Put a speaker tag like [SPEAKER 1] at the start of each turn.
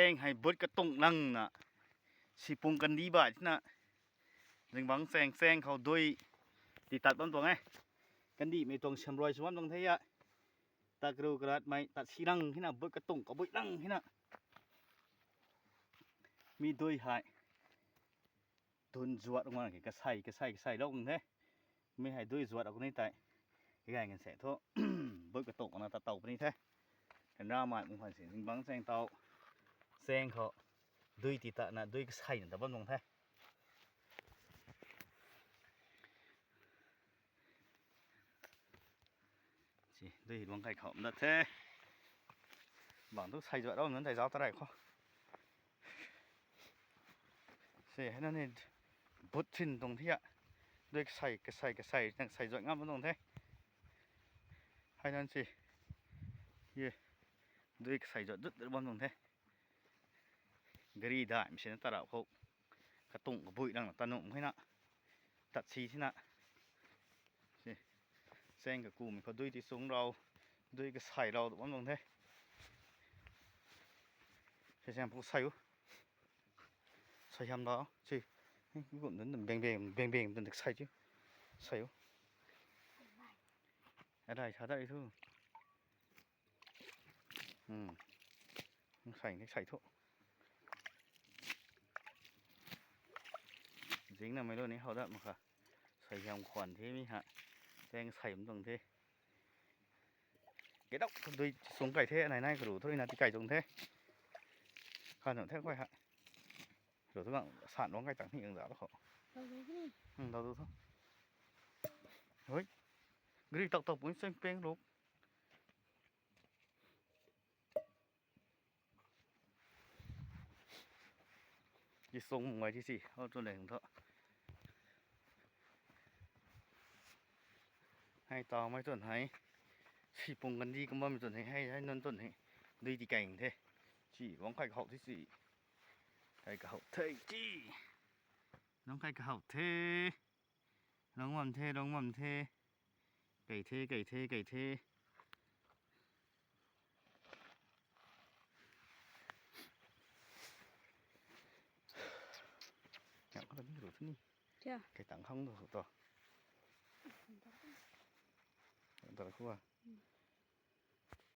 [SPEAKER 1] งให้เบิดกระตงลังน่ะสิปรุงกันดีบาดนะจึงบังแซงเขาโดยติตัดต้นตัวไงกันดีไม่ตรงชำรอยชวมตรงเทียตากรูกระดาษไม้ตัดชีรังที่น่ะเบิดกระตงกับเบิดลังที่น่ะมีโดยหายโดนจวดออกมาก็ใส่ลงเด้ไม่ให้ด้วยจวดออกนี่แต่ง่ายกันแสะโทเบิดกระตงออกมาตะเต่าไปนี่แท้เห็นรามามึงผ่านเสียงบังแซงเต่าแซงเขาด้วยติตะนะด้วยใส่แต่บ้านมองแท้สิด้วยหลวงไก่เขานั่นแท้บางทุกใส่จวดเอาเงินใส่เจ้าตะไรเขาเสียให้นั่นนี่บดชิ้นตรงที่ด้วยใส่นั่งใส่จวดงามตรงแท้ให้นั่นสิเย่ด้วยใส่จวดดึดบ้านตรงแท้กรีได้ไม่ใช่ตลาดเขากระตุ่งกระบุยดังตะนุ่มให้นะตัดชีที่นะแซงกับกูมันเขาด้วยที่สูงเราด้วยก็ใส่เราตัวมันลงเท่ใช่แซงพวกใส่ใส่ยำเราสินี่กูนั่นเบ่งจนถึงใส่chứใส่อะไรชาได้ทุกใส่ทุกจริงนะไม่รู้นี่เขาได้มาค่ะใส่ยำขวัญเท่ไหมฮะแซงใส่มันตรงเท่cái đốc tôi xuống cày thế này nay đủ thôi là thì cày xuống thế khoan nữa thế quay hả rồi các bạn sản nó ngay chẳng hiện giá đó họ đâu thôi ôi cái tộc muốn xem pen luôn đi xuống ngoài thì gì ở chỗ này thôi hay tàu mấy tuần hay chỉ pungกันดีก็บ่มีต้นให้นั่นต้นให้ดีที่ไก่แท้จี้วางไข่กะเฮาที่สิไข่กะเฮาเท่จี้น้องไข่กะเฮาเท่น้องม่ำเท่ไก่เท่อยากก็ได้รู้ที่นี่ไก่ตังข้างตัวตัวคู่